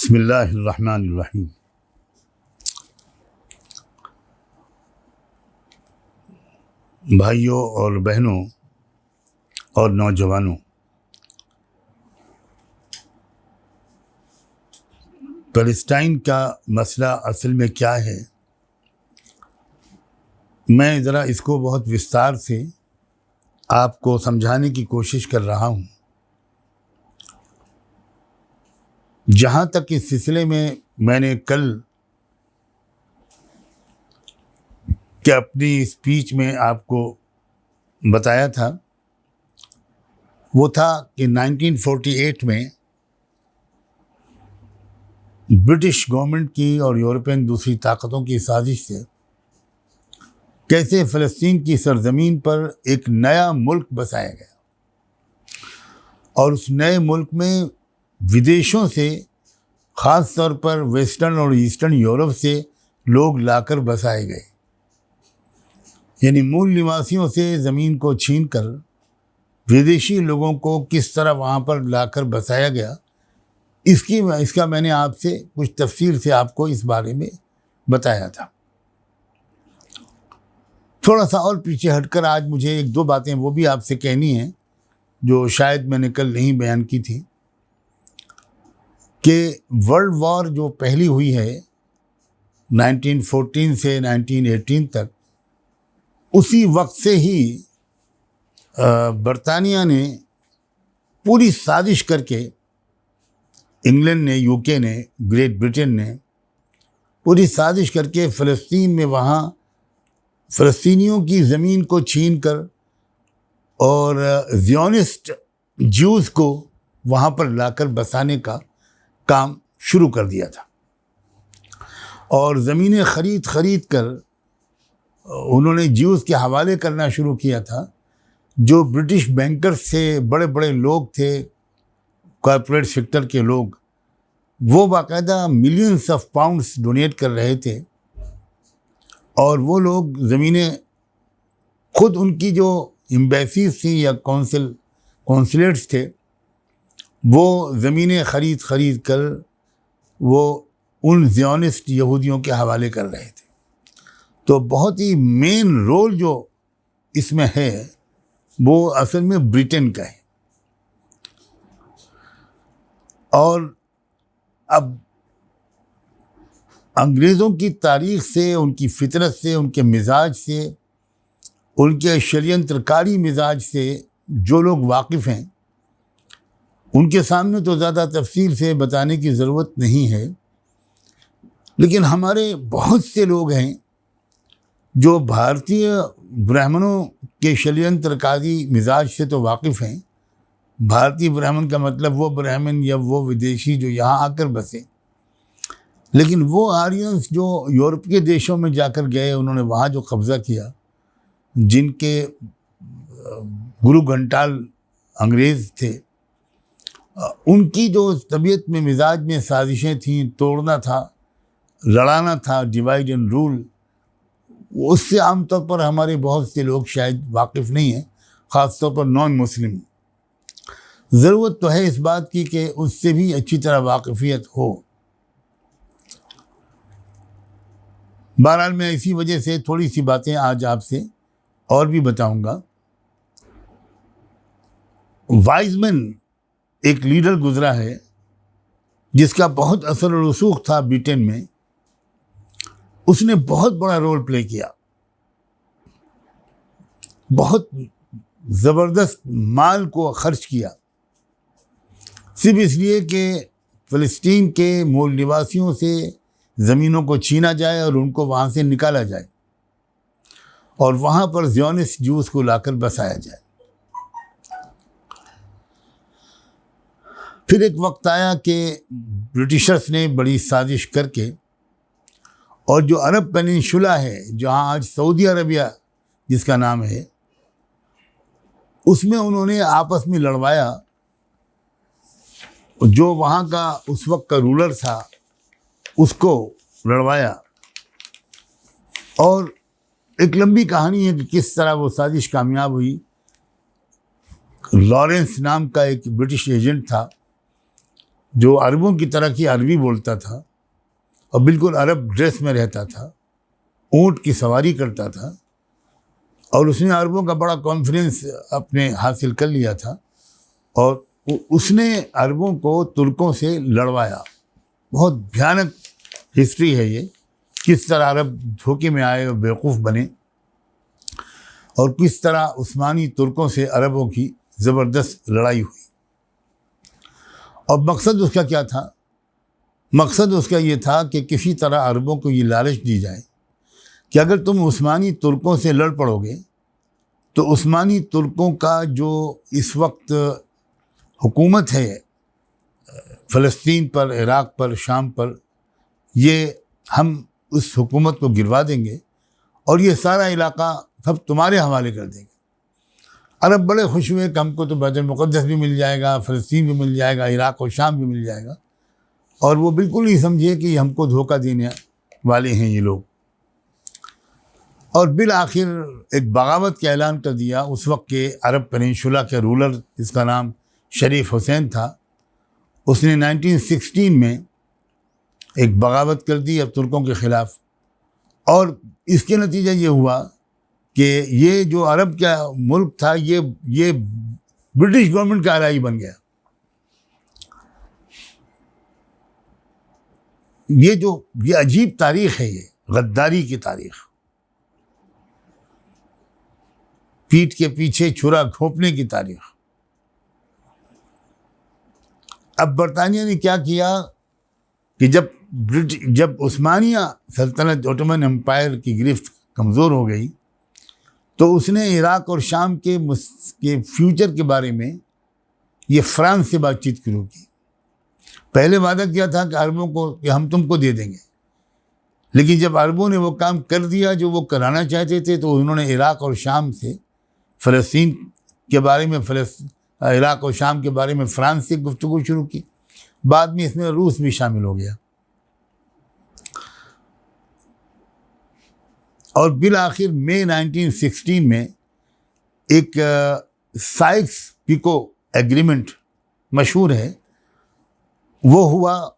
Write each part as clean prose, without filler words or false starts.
बिस्मिल्लाहिर्रहमानिर्रहीम। भाइयों और बहनों और नौजवानों, पैलेस्टाइन का मसला असल में क्या है, मैं ज़रा इसको बहुत विस्तार से आपको समझाने की कोशिश कर रहा हूँ। जहाँ तक इस सिलसिले में मैंने कल के अपनी स्पीच में आपको बताया था, वो था कि 1948 में ब्रिटिश गवर्नमेंट की और यूरोपियन दूसरी ताकतों की साजिश से कैसे फ़लस्तीन की सरजमीन पर एक नया मुल्क बसाया गया और उस नए मुल्क में विदेशों से, ख़ास तौर पर वेस्टर्न और ईस्टर्न यूरोप से लोग लाकर बसाए गए। यानी मूल निवासियों से ज़मीन को छीनकर विदेशी लोगों को किस तरह वहाँ पर लाकर बसाया गया, इसका मैंने आपसे कुछ तफसील से आपको इस बारे में बताया था। थोड़ा सा और पीछे हटकर आज मुझे एक दो बातें वो भी आपसे कहनी हैं जो शायद मैंने कल नहीं बयान की थी, कि वर्ल्ड वॉर जो पहली हुई है 1914 से 1918 तक, उसी वक्त से ही बरतानिया ने पूरी साजिश करके, इंग्लैंड ने, यूके ने, ग्रेट ब्रिटेन ने पूरी साजिश करके फ़लस्तीन में वहाँ फ़लस्तीनियों की ज़मीन को छीन कर और ज़ियोनिस्ट ज्यूज़ को वहाँ पर लाकर बसाने का काम शुरू कर दिया था। और ज़मीनें ख़रीद कर उन्होंने ज्यूज़ के हवाले करना शुरू किया था। जो ब्रिटिश बैंकर्स से बड़े बड़े लोग थे, कॉरपोरेट सेक्टर के लोग, वो बाकायदा मिलियंस ऑफ पाउंड्स डोनेट कर रहे थे और वो लोग ज़मीनें खुद, उनकी जो एम्बेसीज थी या कौंसलेट्स थे, वो ज़मीनें ख़रीद कर वो उन ज़ियोनिस्ट यहूदियों के हवाले कर रहे थे। तो बहुत ही मेन रोल जो इसमें है वो असल में ब्रिटेन का है। और अब अंग्रेज़ों की तारीख़ से, उनकी फितरत से, उनके मिजाज से, उनके षड्यंत्रकारी मिजाज से जो लोग वाकिफ़ हैं, उनके सामने तो ज़्यादा तफसील से बताने की ज़रूरत नहीं है। लेकिन हमारे बहुत से लोग हैं जो भारतीय ब्राह्मणों के षड्यंत्रकारी मिजाज से तो वाकिफ़ हैं। भारतीय ब्राह्मण का मतलब वो ब्राह्मण या वो विदेशी जो यहाँ आकर बसे। लेकिन वो आर्यंस जो यूरोप के देशों में जाकर गए, उन्होंने वहाँ जो कब्ज़ा किया, जिनके गुरु घंटाल अंग्रेज़ थे, उनकी जो तबीयत में, मिजाज में साजिशें थीं, तोड़ना था, लड़ाना था, डिवाइड एंड रूल, उससे आमतौर पर हमारे बहुत से लोग शायद वाकिफ़ नहीं हैं, ख़ास तौर पर नॉन मुस्लिम। ज़रूरत तो है इस बात की कि उससे भी अच्छी तरह वाकिफ़ियत हो। बहरहाल मैं इसी वजह से थोड़ी सी बातें आज आपसे और भी बताऊंगा। वाइज़मैन एक लीडर गुजरा है जिसका बहुत असर और रसूख था ब्रिटेन में। उसने बहुत बड़ा रोल प्ले किया, बहुत ज़बरदस्त माल को खर्च किया, सिर्फ इसलिए कि फ़लस्तीन के मूल निवासियों से ज़मीनों को छीना जाए और उनको वहाँ से निकाला जाए और वहाँ पर ज़ियोनिस्ट ज्यूज़ को लाकर बसाया जाए। फिर एक वक्त आया कि ब्रिटिशर्स ने बड़ी साजिश करके, और जो अरब पेनिनसुला है, जहाँ आज सऊदी अरबिया जिसका नाम है, उसमें उन्होंने आपस में लड़वाया। जो वहाँ का उस वक्त का रूलर था उसको लड़वाया। और एक लंबी कहानी है कि किस तरह वो साजिश कामयाब हुई। लॉरेंस नाम का एक ब्रिटिश एजेंट था, जो अरबों की तरह की अरबी बोलता था और बिल्कुल अरब ड्रेस में रहता था, ऊँट की सवारी करता था, और उसने अरबों का बड़ा कॉन्फिडेंस अपने हासिल कर लिया था और उसने अरबों को तुर्कों से लड़वाया। बहुत भयानक हिस्ट्री है ये, किस तरह अरब धोखे में आए और बेवकूफ़ बने और किस तरह उस्मानी तुर्कों से अरबों की ज़बरदस्त लड़ाई हुई। और मकसद उसका क्या था? मकसद उसका ये था कि किसी तरह अरबों को ये लालच दी जाए कि अगर तुम उस्मानी तुर्कों से लड़ पड़ोगे तो उस्मानी तुर्कों का जो इस वक्त हुकूमत है फ़लस्तीन पर, इराक़ पर, शाम पर, ये हम उस हुकूमत को गिरवा देंगे और ये सारा इलाका सब तुम्हारे हवाले कर देंगे। अरब बड़े खुश हुए कि हमको तो बैतुल मुक़द्दस भी मिल जाएगा, फ़लस्तीन भी मिल जाएगा, इराक़ और शाम भी मिल जाएगा, और वो बिल्कुल नहीं समझे कि हमको धोखा देने वाले हैं ये लोग। और बिल आखिर एक बगावत का ऐलान कर दिया। उस वक्त के अरब पेनिनसुला के रूलर, जिसका नाम शरीफ हुसैन था, उसने 1916 में एक बगावत कर दी अब तुर्कों के ख़िलाफ़, और इसके नतीजा ये हुआ कि ये जो अरब का मुल्क था ये ब्रिटिश गवर्नमेंट का एलाई बन गया। ये अजीब तारीख़ है, ये गद्दारी की तारीख़, पीठ के पीछे छुरा घोंपने की तारीख़। अब बरतानिया ने क्या किया कि जब उस्मानिया सल्तनत, ओटोमन एम्पायर की गिरफ्त कमज़ोर हो गई, तो उसने इराक़ और शाम के फ्यूचर के बारे में ये फ्रांस से बातचीत शुरू की। पहले वादा किया था कि अरबों को कि हम तुमको दे देंगे, लेकिन जब अरबों ने वो काम कर दिया जो वो कराना चाहते थे, तो उन्होंने इराक़ और शाम से फ़लस्तीन के बारे में, इराक़ और शाम के बारे में फ्रांस से गुफ्तगू शुरू की। बाद में इसमें रूस भी शामिल हो गया और बिल आखिर मई 1916 में एक साइक्स पिको एग्रीमेंट मशहूर है, वो हुआ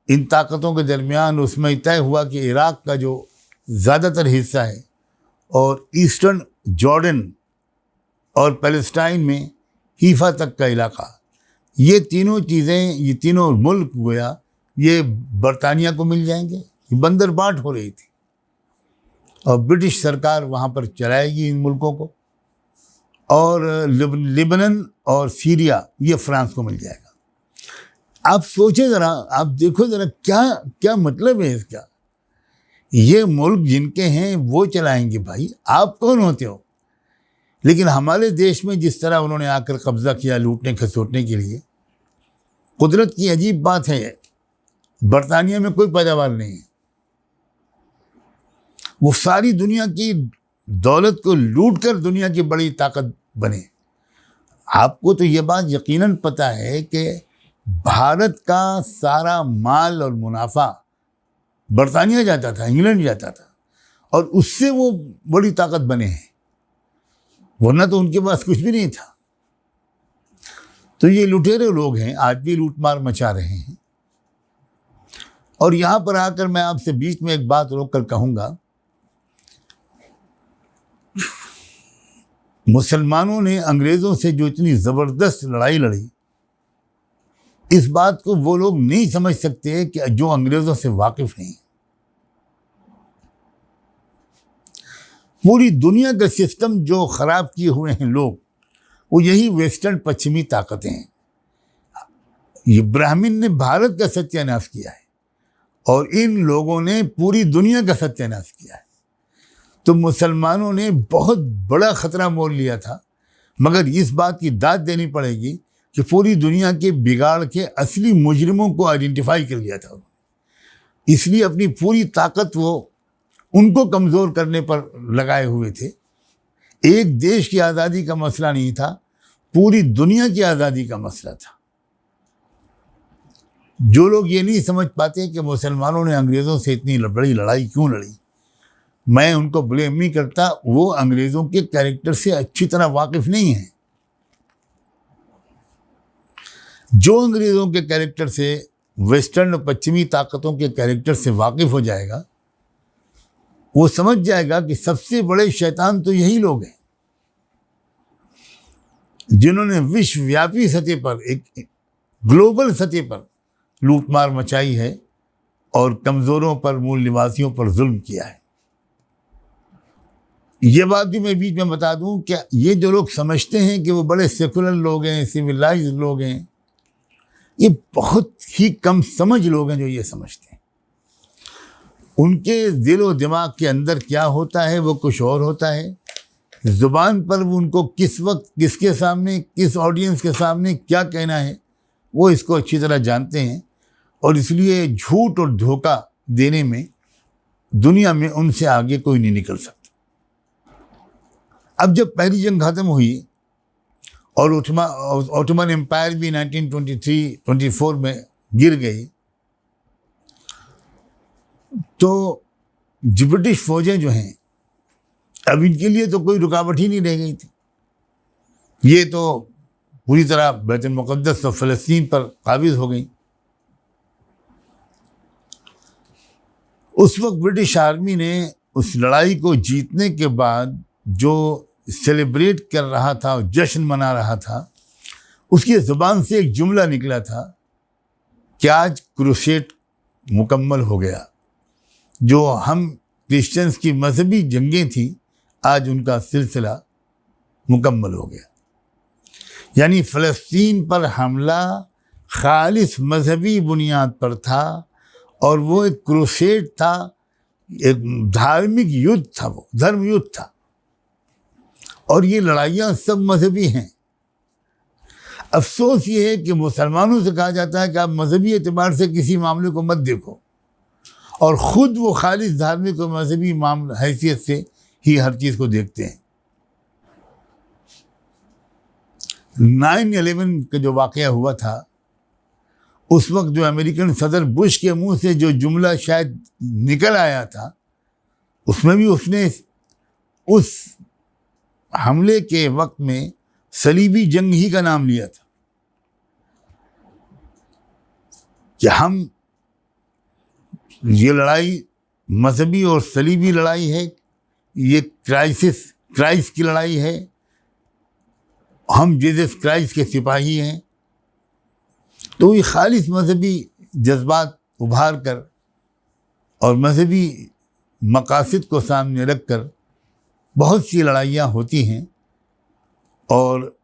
इन ताकतों के दरमियान। उसमें तय हुआ कि इराक़ का जो ज़्यादातर हिस्सा है और ईस्टर्न जॉर्डन और पैलेस्टाइन में हीफा तक का इलाका, ये तीनों चीज़ें, ये तीनों मुल्क गोया ये बरतानिया को मिल जाएंगे। बंदरबाट हो रही थी और ब्रिटिश सरकार वहाँ पर चलाएगी इन मुल्कों को, और लिबनन और सीरिया ये फ्रांस को मिल जाएगा। आप सोचें ज़रा, आप देखो ज़रा क्या क्या मतलब है इसका। ये मुल्क जिनके हैं वो चलाएंगे, भाई आप कौन होते हो? लेकिन हमारे देश में जिस तरह उन्होंने आकर कब्ज़ा किया लूटने खसोटने के लिए, कुदरत की अजीब बात है, बरतानिया में कोई पैदावार नहीं है। वो सारी दुनिया की दौलत को लूट कर दुनिया की बड़ी ताकत बने। आपको तो ये बात यकीनन पता है कि भारत का सारा माल और मुनाफा बरतानिया जाता था, इंग्लैंड जाता था, और उससे वो बड़ी ताकत बने हैं, वरना तो उनके पास कुछ भी नहीं था। तो ये लुटेरे लोग हैं, आज भी लूटमार मचा रहे हैं। और यहाँ पर आकर मैं आपसे बीच में एक बात रोक कर कहूँगा, मुसलमानों ने अंग्रेज़ों से जो इतनी ज़बरदस्त लड़ाई लड़ी, इस बात को वो लोग नहीं समझ सकते कि जो अंग्रेज़ों से वाकिफ़ नहीं। पूरी दुनिया का सिस्टम जो ख़राब किए हुए हैं लोग, वो यही वेस्टर्न पश्चिमी ताकतें हैं। इब्राहिम ने भारत का सत्यानाश किया है और इन लोगों ने पूरी दुनिया का सत्यानाश किया है। तो मुसलमानों ने बहुत बड़ा ख़तरा मोल लिया था, मगर इस बात की दाद देनी पड़ेगी कि पूरी दुनिया के बिगाड़ के असली मुजरिमों को आइडेंटिफाई कर लिया था। इसलिए अपनी पूरी ताकत वो उनको कमज़ोर करने पर लगाए हुए थे। एक देश की आज़ादी का मसला नहीं था, पूरी दुनिया की आज़ादी का मसला था। जो लोग ये नहीं समझ पाते कि मुसलमानों ने अंग्रेज़ों से इतनी बड़ी लड़ाई क्यों लड़ी, मैं उनको ब्लेम नहीं करता, वो अंग्रेज़ों के कैरेक्टर से अच्छी तरह वाकिफ़ नहीं है। जो अंग्रेज़ों के कैरेक्टर से, वेस्टर्न और पश्चिमी ताकतों के कैरेक्टर से वाकिफ हो जाएगा, वो समझ जाएगा कि सबसे बड़े शैतान तो यही लोग हैं जिन्होंने विश्वव्यापी सतह पर, एक ग्लोबल सतह पर लूटमार मचाई है और कमज़ोरों पर, मूल निवासियों पर जुल्म किया है। ये बात भी मैं बीच में बता दूं, क्या ये जो लोग समझते हैं कि वो बड़े सेकुलर लोग हैं, सिविलाइज्ड लोग हैं, ये बहुत ही कम समझ लोग हैं जो ये समझते हैं। उनके दिल और दिमाग के अंदर क्या होता है वो कुछ और होता है। ज़ुबान पर उनको किस वक्त, किसके सामने, किस ऑडियंस के सामने क्या कहना है वो इसको अच्छी तरह जानते हैं, और इसलिए झूठ और धोखा देने में दुनिया में उनसे आगे कोई नहीं निकल सकता। अब जब पहली जंग खत्म हुई और ऑटोमन एम्पायर भी 1923-24 में गिर गई, तो ब्रिटिश फौजें जो हैं, अब इनके लिए तो कोई रुकावट ही नहीं रह गई थी। ये तो पूरी तरह बैतुल मुक़द्दस और फ़लस्तीन पर काबिज़ हो गई। उस वक्त ब्रिटिश आर्मी ने उस लड़ाई को जीतने के बाद जो सेलिब्रेट कर रहा था और जश्न मना रहा था, उसकी ज़ुबान से एक जुमला निकला था कि आज क्रूसेड मुकम्मल हो गया। जो हम क्रिश्चियंस की मजहबी जंगें थी, आज उनका सिलसिला मुकम्मल हो गया। यानी फ़लस्तीन पर हमला खालिस मजहबी बुनियाद पर था, और वो एक क्रूसेड था, एक धार्मिक युद्ध था, वो धर्म युद्ध था। और ये लड़ाइयाँ सब मजहबी हैं। अफसोस ये है कि मुसलमानों से कहा जाता है कि आप मजहबी एतबार से किसी मामले को मत देखो, और ख़ुद वो खालिस धार्मिक और मजहबी मामला हैसियत से ही हर चीज़ को देखते हैं। 9/11 का जो वाक़या हुआ था, उस वक्त जो अमेरिकन सदर बुश के मुंह से जो जुमला शायद निकल आया था, उसमें भी उसने उस हमले के वक्त में सलीबी जंग ही का नाम लिया था कि हम, ये लड़ाई मजहबी और सलीबी लड़ाई है, ये क्राइस्ट की लड़ाई है, हम जीसस क्राइस्ट के सिपाही हैं। तो ये खालिस मजहबी जज्बात उभार कर और मजहबी मकासद को सामने रख कर बहुत सी लड़ाइयाँ होती हैं, और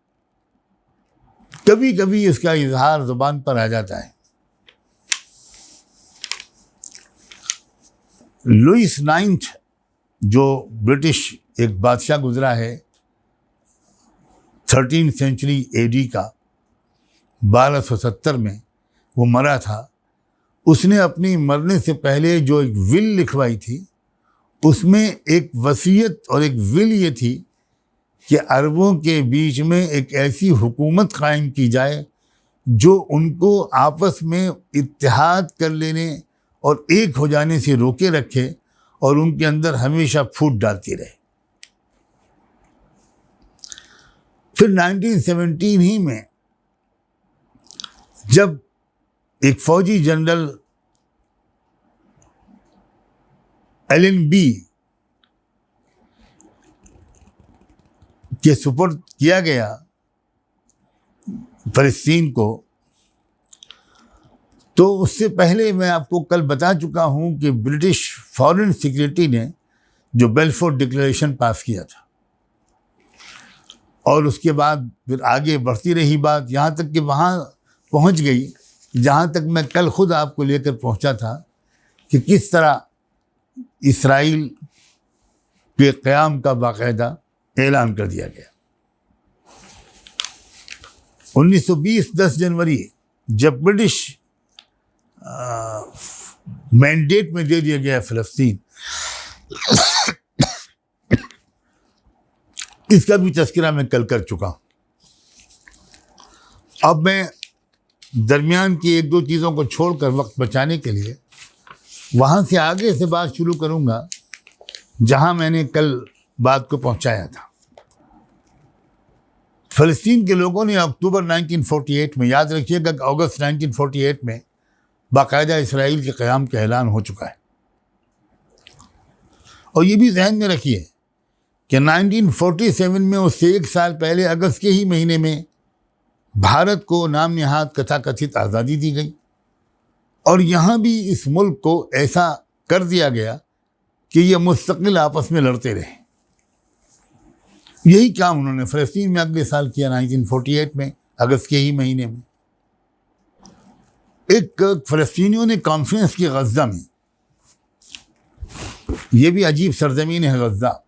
कभी कभी इसका इजहार ज़ुबान पर आ जाता है। लुइस 9th जो ब्रिटिश एक बादशाह गुजरा है 13वीं सेंचुरी AD का, 1270 में वो मरा था। उसने अपनी मरने से पहले जो एक विल लिखवाई थी, उसमें एक वसीयत और एक विल ये थी कि अरबों के बीच में एक ऐसी हुकूमत कायम की जाए जो उनको आपस में इत्तेहाद कर लेने और एक हो जाने से रोके रखे, और उनके अंदर हमेशा फूट डालती रहे। फिर 1917 ही में जब एक फौजी जनरल LNB के सुपुर्द किया गया फ़लस्तीन को, तो उससे पहले मैं आपको कल बता चुका हूं कि ब्रिटिश फॉरेन सेक्रेटरी ने जो बेल्फोर डिक्लेरेशन पास किया था, और उसके बाद फिर आगे बढ़ती रही बात, यहाँ तक कि वहाँ पहुँच गई जहाँ तक मैं कल खुद आपको लेकर पहुँचा था कि किस तरह इसराइल के क़याम का बाकायदा ऐलान कर दिया गया। 1920 10 जनवरी जब ब्रिटिश मैंडेट में दे दिया गया फ़लस्तीन, इसका भी तज़किरा मैं कल कर चुका हूँ। अब मैं दरमियान की एक दो चीज़ों को छोड़कर वक्त बचाने के लिए वहाँ से आगे से बात शुरू करूँगा जहाँ मैंने कल बात को पहुँचाया था। फ़लस्तीन के लोगों ने अक्टूबर 1948 में, याद रखिएगा कि अगस्त 1948 में बाकायदा इसराइल के क़याम का ऐलान हो चुका है। और ये भी जहन में रखिए कि 1947 में, उससे एक साल पहले अगस्त के ही महीने में भारत को नाम निहाद कथाकथित आज़ादी दी गई। और यहाँ भी इस मुल्क को ऐसा कर दिया गया कि ये मुस्तकिल आपस में लड़ते रहे। यही काम उन्होंने फ़लस्तीन में अगले साल किया, 1948 में अगस्त के ही महीने में। एक फ़लस्तीनियों ने कॉन्फ्रेंस की गज़ा में, ये भी अजीब सरजमीन है गज़ा,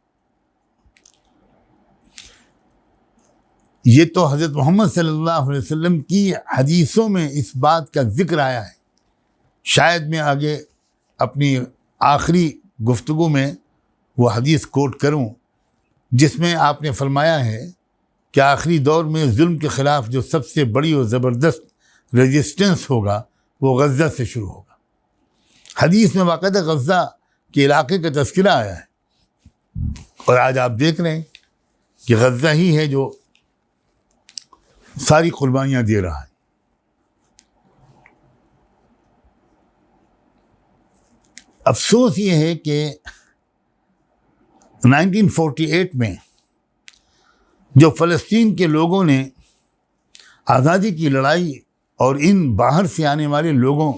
ये तो हज़रत मोहम्मद सल्लल्लाहु अलैहि वसल्लम की हदीसों में इस बात का जिक्र आया है। शायद मैं आगे अपनी आखिरी गुफ्तगू में वो हदीस कोट करूं जिसमें आपने फरमाया है कि आखिरी दौर में जुल्म के ख़िलाफ़ जो सबसे बड़ी और ज़बरदस्त रेजिस्टेंस होगा वो गज़ा से शुरू होगा। हदीस में बाकायदा गज़ा के इलाके का तज़किरा आया है। और आज आप देख रहे हैं कि गज़ा ही है जो सारी कुर्बानियाँ दे रहा है। अफसोस ये है कि 1948 में जो फ़लस्तीन के लोगों ने आज़ादी की लड़ाई और इन बाहर से आने वाले लोगों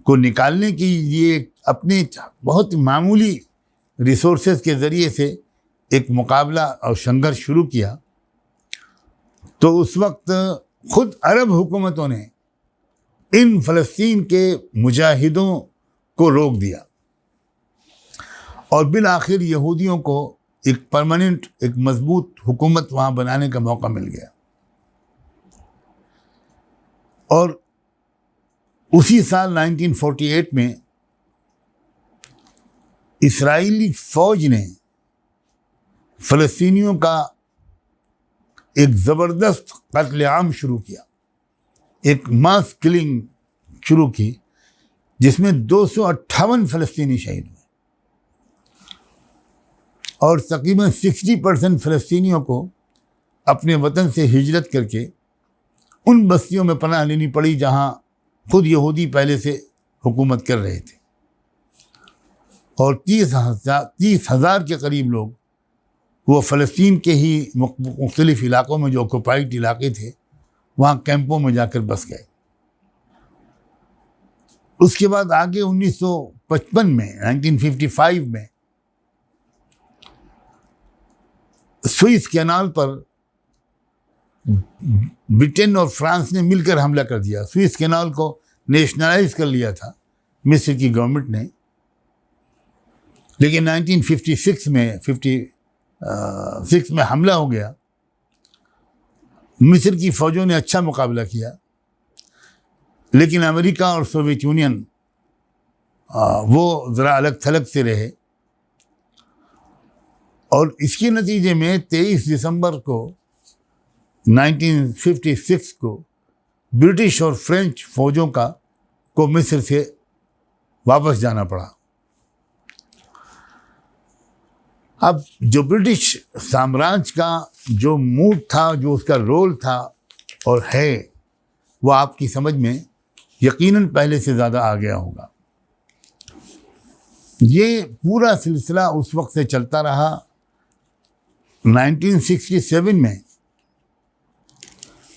को निकालने के लिए अपने बहुत मामूली रिसोर्सेज के ज़रिए से एक मुकाबला और संघर्ष शुरू किया, तो उस वक्त ख़ुद अरब हुकूमतों ने इन फ़लस्तीन के मुजाहिदों को रोक दिया और बिल आखिर यहूदियों को एक परमानेंट, एक मजबूत हुकूमत वहाँ बनाने का मौका मिल गया। और उसी साल 1948 में इस्राएली फ़ौज ने फ़लस्तीनियों का एक ज़बरदस्त कत्लेआम शुरू किया, एक मास किलिंग शुरू की, जिसमें 258 फ़लस्तीनी शहीद हुए और तकरीबन 60% फ़लस्तीनियों को अपने वतन से हिजरत करके उन बस्तियों में पनाह लेनी पड़ी जहां खुद यहूदी पहले से हुकूमत कर रहे थे। और 30,000 के करीब लोग वो फ़लस्तीन के ही मुख्तलिफ़ इलाक़ों में जो ऑक्युपाइड इलाके थे वहाँ कैंपों में जाकर बस गए। उसके बाद आगे 1955 में, 1955 में स्विस कैनाल पर ब्रिटेन और फ्रांस ने मिलकर हमला कर दिया। स्विस कैनाल को नेशनलाइज कर लिया था मिस्र की गवर्नमेंट ने, लेकिन 1956 में हमला हो गया। मिस्र की फ़ौजों ने अच्छा मुकाबला किया, लेकिन अमेरिका और सोवियत यूनियन वो ज़रा अलग थलग से रहे और इसके नतीजे में 23 दिसंबर को 1956 को ब्रिटिश और फ्रेंच फ़ौजों को मिस्र से वापस जाना पड़ा। अब जो ब्रिटिश साम्राज्य का जो मूड था, जो उसका रोल था और है, वो आपकी समझ में यकीनन पहले से ज़्यादा आ गया होगा। ये पूरा सिलसिला उस वक्त से चलता रहा। 1967 में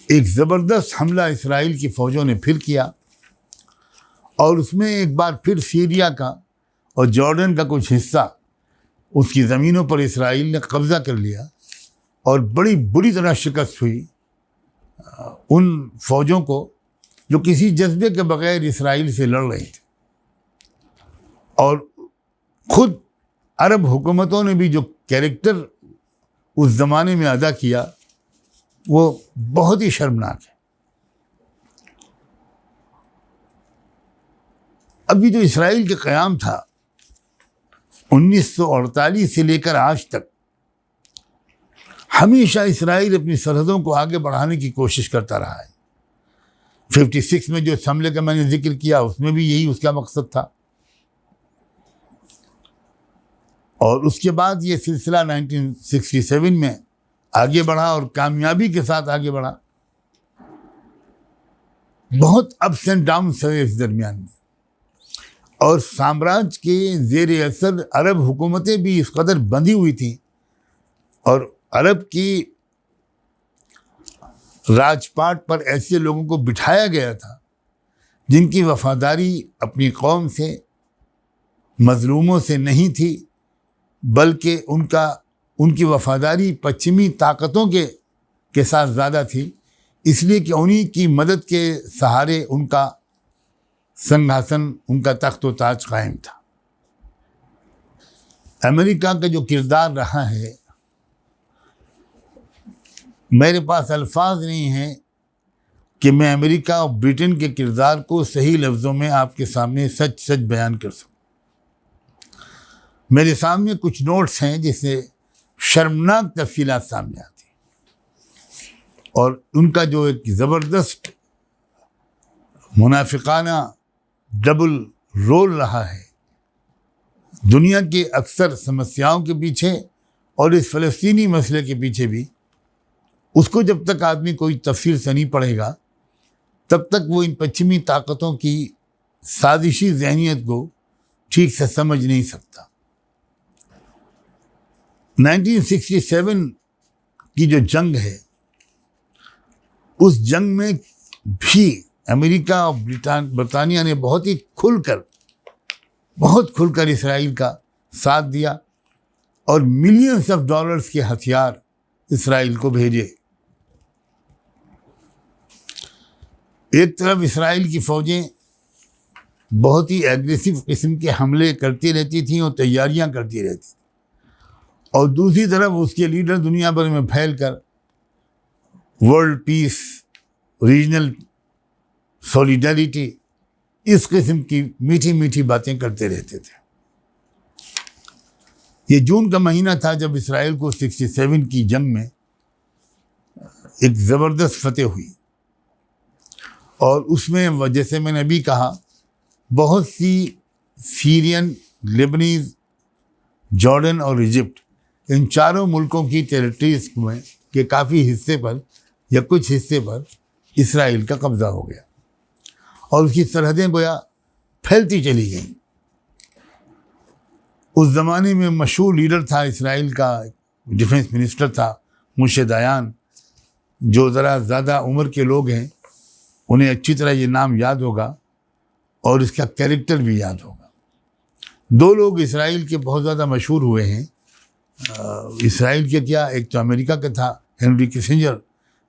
एक ज़बरदस्त हमला इसराइल की फ़ौजों ने फिर किया और उसमें एक बार फिर सीरिया का और जॉर्डन का कुछ हिस्सा, उसकी ज़मीनों पर इसराइल ने कब्ज़ा कर लिया और बड़ी बुरी तरह शिकस्त हुई उन फ़ौजों को जो किसी जज्बे के बगैर इसराइल से लड़ रहे थे। और ख़ुद अरब हुकूमतों ने भी जो कैरेक्टर उस ज़माने में अदा किया वो बहुत ही शर्मनाक है। अभी जो इसराइल का क़याम था 1948 से लेकर आज तक, हमेशा इसराइल अपनी सरहदों को आगे बढ़ाने की कोशिश करता रहा है। 56 में जो हमले का मैंने जिक्र किया उसमें भी यही उसका मकसद था। और उसके बाद ये सिलसिला 1967 में आगे बढ़ा और कामयाबी के साथ आगे बढ़ा। बहुत अप्स एंड डाउन्स हुए इस दरमियान में, और साम्राज्य के जेर असर अरब हुकूमतें भी इस कदर बंधी हुई थी, और अरब की राजपाट पर ऐसे लोगों को बिठाया गया था जिनकी वफादारी अपनी कौम से, मजलूमों से नहीं थी, बल्कि उनकी वफादारी पश्चिमी ताकतों के साथ ज़्यादा थी, इसलिए कि उन्हीं की मदद के सहारे उनका सिंहासन, उनका तख्त व ताज कायम था। अमेरिका का जो किरदार रहा है, मेरे पास अल्फाज नहीं हैं कि मैं अमेरिका और ब्रिटेन के किरदार को सही लफ्ज़ों में आपके सामने सच सच बयान कर सकूं। मेरे सामने कुछ नोट्स हैं जिससे शर्मनाक तफसीलात सामने आती हैं, और उनका जो एक ज़बरदस्त मुनाफिकाना डबल रोल रहा है दुनिया के अक्सर समस्याओं के पीछे और इस फ़लस्तीनी मसले के पीछे भी, उसको जब तक आदमी कोई तफसील से नहीं पढ़ेगा तब तक वो इन पश्चिमी ताकतों की साजिशी ज़हनियत को ठीक से समझ नहीं सकता। 1967 की जो जंग है, उस जंग में भी अमेरिका और बरतानिया ने बहुत खुलकर इसराइल का साथ दिया और मिलियंस ऑफ डॉलर्स के हथियार इसराइल को भेजे। एक तरफ इसराइल की फ़ौजें बहुत ही एग्रेसिव किस्म के हमले करती रहती थीं और तैयारियां करती रहती थी, और दूसरी तरफ उसके लीडर दुनिया भर में फैलकर वर्ल्ड पीस, रीजनल सॉलिडरिटी, इस किस्म की मीठी मीठी बातें करते रहते थे। ये जून का महीना था जब इसराइल को 67 की जंग में एक ज़बरदस्त फतेह हुई, और उसमें जैसे मैंने अभी कहा, बहुत सी सीरियन, लेबनीज़, जॉर्डन और इजिप्ट, इन चारों मुल्कों की टेरिटरीज में के काफ़ी हिस्से पर या कुछ हिस्से पर इसराइल का कब्ज़ा हो गया और उसकी सरहदें गोया फैलती चली गईं। उस ज़माने में मशहूर लीडर था इसराइल का, डिफेंस मिनिस्टर था मोशे दायान, जो ज़रा ज़्यादा उम्र के लोग हैं उन्हें अच्छी तरह ये नाम याद होगा और इसका कैरेक्टर भी याद होगा। दो लोग इसराइल के बहुत ज़्यादा मशहूर हुए हैं। इसराइल के क्या, एक तो अमेरिका का था हेनरी किसिंजर,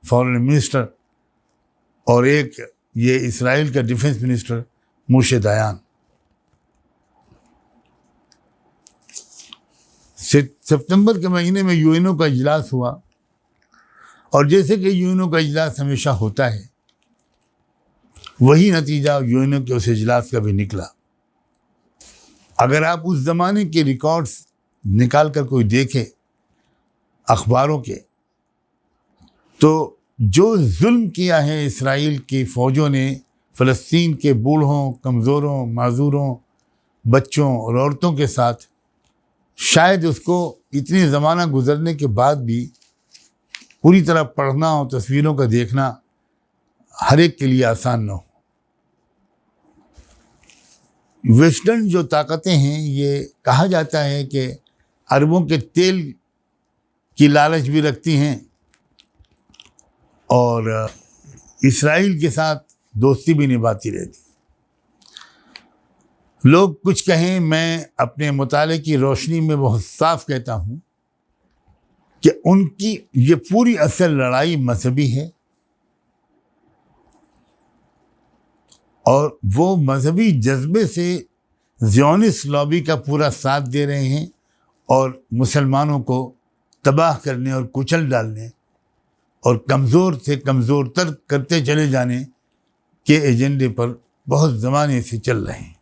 फॉरेन मिनिस्टर, और एक ये इसराइल का डिफेंस मिनिस्टर मोशे दायान। सितंबर के महीने में यूएनओ का इजलास हुआ, और जैसे कि यूएनओ का इजलास हमेशा होता है, वही नतीजा यूएनओ के उस इजलास का भी निकला। अगर आप उस ज़माने के रिकॉर्ड्स निकाल कर कोई देखे अखबारों के, तो जो जुल्म किया है इसराइल की फ़ौजों ने फ़लस्तीन के बूढ़ों, कमज़ोरों, माजूरों, बच्चों और औरतों के साथ, शायद उसको इतनी ज़माना गुजरने के बाद भी पूरी तरह पढ़ना और तस्वीरों का देखना हर एक के लिए आसान न हो। वेस्टर्न जो ताकतें हैं, ये कहा जाता है कि अरबों के तेल की लालच भी रखती हैं और इसराइल के साथ दोस्ती भी निभाती रहती। लोग कुछ कहें, मैं अपने मुताले की रोशनी में बहुत साफ कहता हूँ कि उनकी ये पूरी असल लड़ाई मजहबी है, और वो मजहबी जज्बे से ज़ियोनिस्ट लॉबी का पूरा साथ दे रहे हैं और मुसलमानों को तबाह करने और कुचल डालने और कमज़ोर से कमज़ोर तर करते चले जाने के एजेंडे पर बहुत ज़माने से चल रहे हैं।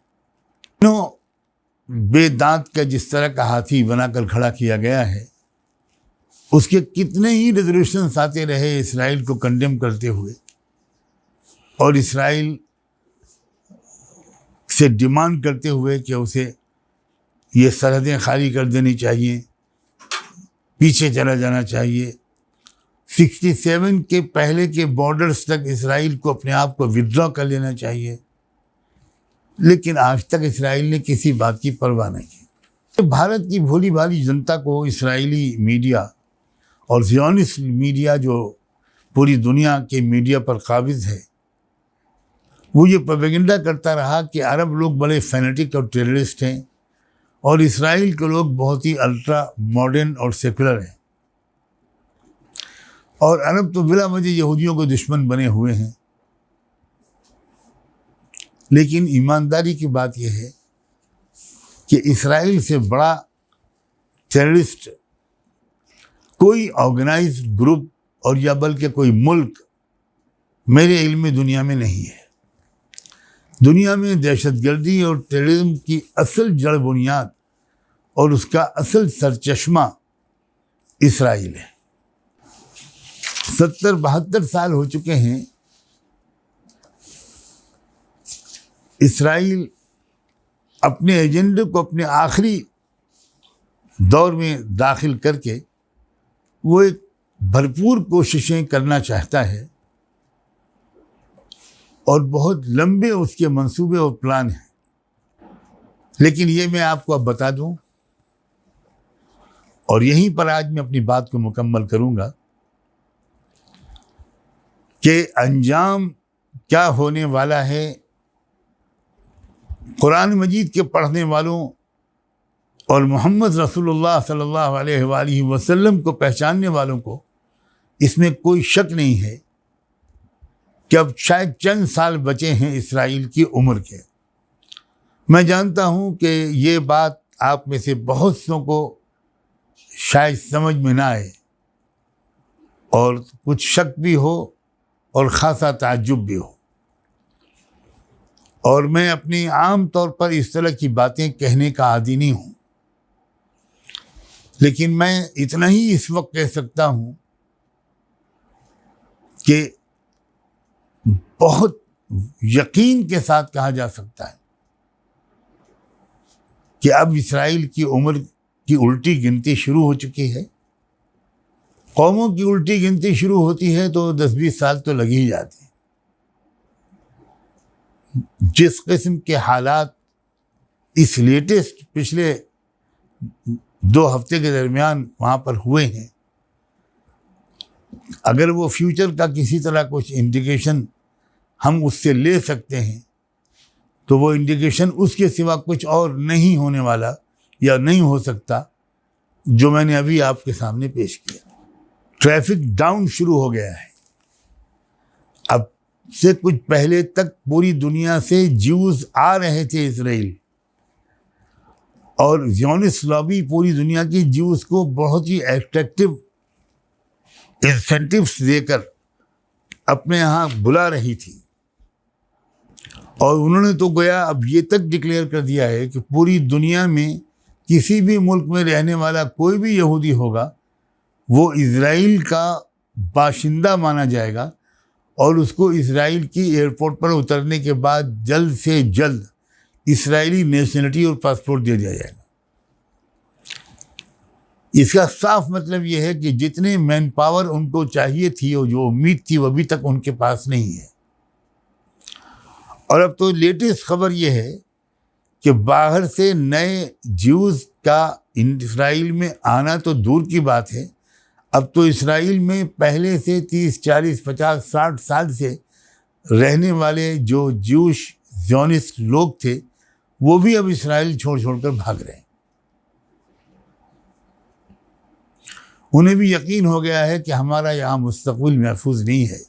बेदांत का जिस तरह का हाथी बनाकर खड़ा किया गया है, उसके कितने ही रेजोल्यूशंस आते रहे इसराइल को कंडेम करते हुए, और इसराइल से डिमांड करते हुए कि उसे ये सरहदें खाली कर देनी चाहिए, पीछे चला जाना चाहिए, 67 के पहले के बॉर्डर्स तक इसराइल को अपने आप को विड्रॉ कर लेना चाहिए, लेकिन आज तक इसराइल ने किसी बात की परवाह नहीं की। तो भारत की भोली भाली जनता को इसराइली मीडिया और ज़ियोनिस्ट मीडिया, जो पूरी दुनिया के मीडिया पर काबिज है, वो ये प्रोपेगेंडा करता रहा कि अरब लोग बड़े फैनेटिक और टेररिस्ट हैं और इसराइल के लोग बहुत ही अल्ट्रा मॉडर्न और सेकुलर हैं, और अरब तो बिला वजह यहूदियों के दुश्मन बने हुए हैं। लेकिन ईमानदारी की बात यह है कि इसराइल से बड़ा टेररिस्ट कोई ऑर्गेनाइज्ड ग्रुप और या बल्कि कोई मुल्क मेरे इल्म में दुनिया में नहीं है। दुनिया में दहशतगर्दी और टेररिज्म की असल जड़ बुनियाद और उसका असल सरचश्मा इसराइल है। 70-72 साल हो चुके हैं इसराइल अपने एजेंडे को अपने आखिरी दौर में दाखिल करके वो एक भरपूर कोशिशें करना चाहता है और बहुत लंबे उसके मंसूबे और प्लान हैं। लेकिन ये मैं आपको अब बता दूं, और यहीं पर आज मैं अपनी बात को मुकम्मल करूंगा कि अंजाम क्या होने वाला है कुरान मजीद के पढ़ने वालों और मोहम्मद रसूलुल्लाह सल्लल्लाहु अलैहि वसल्लम को पहचानने वालों को। इसमें कोई शक नहीं है कि अब शायद चंद साल बचे हैं इसराइल की उम्र के। मैं जानता हूं कि ये बात आप में से बहुत सौ को शायद समझ में ना आए और कुछ शक भी हो और ख़ासा ताज्जुब भी हो, और मैं अपनी आम तौर पर इस तरह की बातें कहने का आदी नहीं हूँ। लेकिन मैं इतना ही इस वक्त कह सकता हूँ कि बहुत यकीन के साथ कहा जा सकता है कि अब इसराइल की उम्र की उल्टी गिनती शुरू हो चुकी है। कौमों की उल्टी गिनती शुरू होती है तो 10-20 साल तो लग ही जाते हैं। जिस किस्म के हालात इस लेटेस्ट पिछले 2 हफ्ते के दरमियान वहाँ पर हुए हैं, अगर वो फ्यूचर का किसी तरह कुछ इंडिकेशन हम उससे ले सकते हैं तो वो इंडिकेशन उसके सिवा कुछ और नहीं होने वाला या नहीं हो सकता जो मैंने अभी आपके सामने पेश किया। ट्रैफिक डाउन शुरू हो गया है। अब से कुछ पहले तक पूरी दुनिया से ज्यूज आ रहे थे इसराइल, और ज़ियोनिस्ट लॉबी पूरी दुनिया की ज्यूज को बहुत ही एट्रैक्टिव इंसेंटिव्स देकर अपने यहाँ बुला रही थी। और उन्होंने तो गोया अब ये तक डिक्लेयर कर दिया है कि पूरी दुनिया में किसी भी मुल्क में रहने वाला कोई भी यहूदी होगा वो इज़राइल का बाशिंदा माना जाएगा और उसको इज़राइल की एयरपोर्ट पर उतरने के बाद जल्द से जल्द इज़राइली नेशनलिटी और पासपोर्ट दे दिया जाएगा। इसका साफ मतलब यह है कि जितने मैन पावर उनको चाहिए थी और जो उम्मीद थी वो अभी तक उनके पास नहीं है। और अब तो लेटेस्ट खबर यह है कि बाहर से नए ज्यूज का इसराइल में आना तो दूर की बात है, अब तो इसराइल में पहले से 30, 40, 50, 60 साल से रहने वाले जो ज्यूश ज़ियोनिस्ट लोग थे वो भी अब इसराइल छोड़ छोड़कर भाग रहे हैं। उन्हें भी यकीन हो गया है कि हमारा यहाँ मुस्तक़बिल महफूज नहीं है,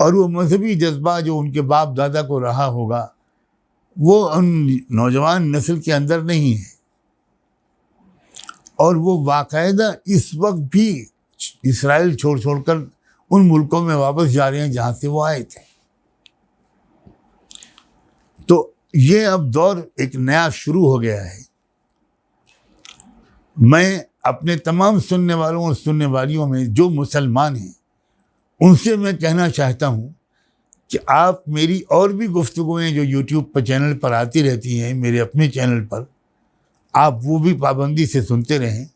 और वो मजहबी जज्बा जो उनके बाप दादा को रहा होगा वो उन नौजवान नस्ल के अंदर नहीं है, और वो बाकायदा इस वक्त भी इसराइल छोड़ छोड़कर उन मुल्कों में वापस जा रहे हैं जहाँ से वो आए थे। तो ये अब दौर एक नया शुरू हो गया है। मैं अपने तमाम सुनने वालों और सुनने वालियों में जो मुसलमान हैं उनसे मैं कहना चाहता हूँ कि आप मेरी और भी गुफ्तगूएँ जो यूट्यूब पर चैनल पर आती रहती हैं, मेरे अपने चैनल पर, आप वो भी पाबंदी से सुनते रहें।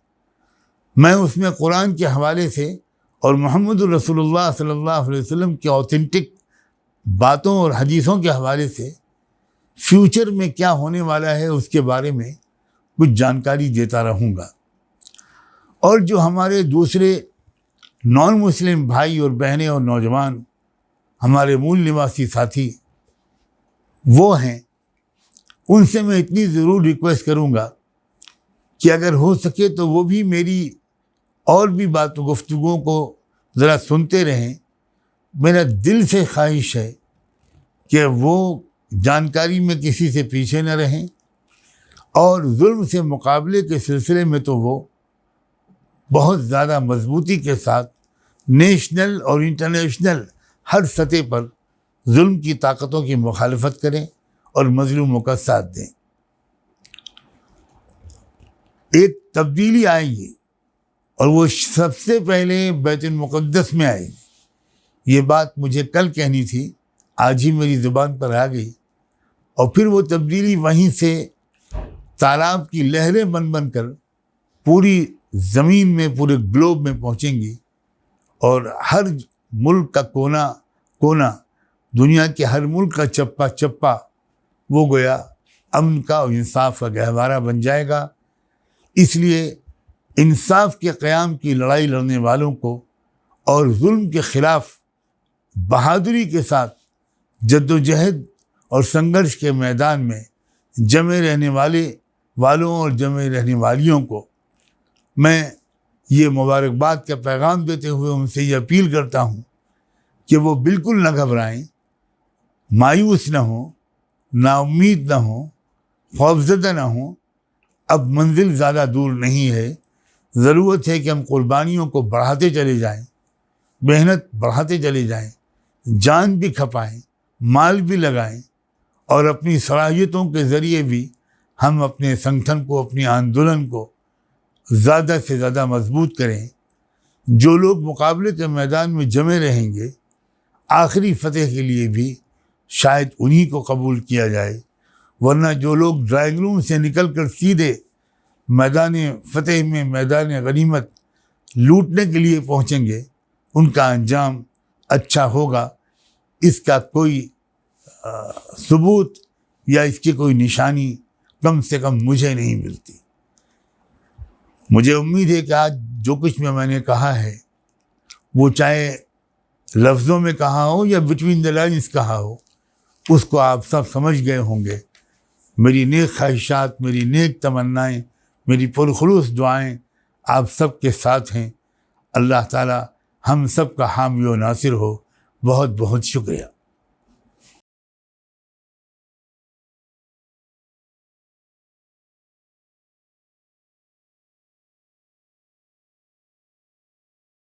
मैं उसमें कुरान के हवाले से और मोहम्मद रसूलुल्लाह सल्लल्लाहु अलैहि वसल्लम के ऑथेंटिक बातों और हदीसों के हवाले से फ्यूचर में क्या होने वाला है उसके बारे में कुछ जानकारी देता रहूँगा। और जो हमारे दूसरे नॉन मुस्लिम भाई और बहनें और नौजवान हमारे मूल निवासी साथी वो हैं, उनसे मैं इतनी ज़रूर रिक्वेस्ट करूँगा कि अगर हो सके तो वो भी मेरी और भी बातों गुफ्तगुओं को ज़रा सुनते रहें। मेरा दिल से ख्वाहिश है कि वो जानकारी में किसी से पीछे न रहें और जुल्म से मुकाबले के सिलसिले में तो वो बहुत ज़्यादा मजबूती के साथ नेशनल और इंटरनेशनल हर सतह पर जुल्म की ताकतों की मुखालफत करें और मजलूमों का साथ दें। एक तब्दीली आएगी और वो सबसे पहले बैतुल मुक़द्दस में आएगी। ये बात मुझे कल कहनी थी, आज ही मेरी ज़ुबान पर आ गई। और फिर वो तब्दीली वहीं से तालाब की लहरें बन बन कर पूरी ज़मीन में, पूरे ग्लोब में पहुँचेंगी और हर मुल्क का कोना कोना, दुनिया के हर मुल्क का चप्पा चप्पा वो गोया अमन का और इंसाफ का गहवारा बन जाएगा। इसलिए इंसाफ के क़याम की लड़ाई लड़ने वालों को और जुल्म के ख़िलाफ़ बहादुरी के साथ जद्दोजहद और संघर्ष के मैदान में जमे रहने वालों और जमे रहने वालियों को मैं ये मुबारकबाद का पैगाम देते हुए उनसे ये अपील करता हूँ कि वो बिल्कुल न घबराएं, मायूस न हो, नाउम्मीद न हो, खौफज़दा न हो। अब मंजिल ज़्यादा दूर नहीं है। ज़रूरत है कि हम कुर्बानियों को बढ़ाते चले जाएं, मेहनत बढ़ाते चले जाएं, जान भी खपाएं, माल भी लगाएं और अपनी सलाहियतों के ज़रिए भी हम अपने संगठन को, अपने आंदोलन को ज़्यादा से ज़्यादा मजबूत करें। जो लोग मुकाबले के मैदान में जमे रहेंगे, आखिरी फतेह के लिए भी शायद उन्हीं को कबूल किया जाए, वरना जो लोग ड्राइंग रूम से निकल कर सीधे मैदान फतेह में, मैदान गनीमत लूटने के लिए पहुँचेंगे, उनका अंजाम अच्छा होगा। इसका कोई सबूत या इसकी कोई निशानी कम से कम मुझे नहीं मिलती। मुझे उम्मीद है कि आज जो कुछ मैंने कहा है वो चाहे लफ्ज़ों में कहा हो या बिटवीन द लाइन्स कहा हो, उसको आप सब समझ गए होंगे। मेरी नेक ख्वाहिशात, मेरी नेक तमन्नाएं, मेरी पुरखुलूस दुआएं आप सब के साथ हैं। अल्लाह ताला हम सब का हामी व नासिर हो। बहुत बहुत शुक्रिया।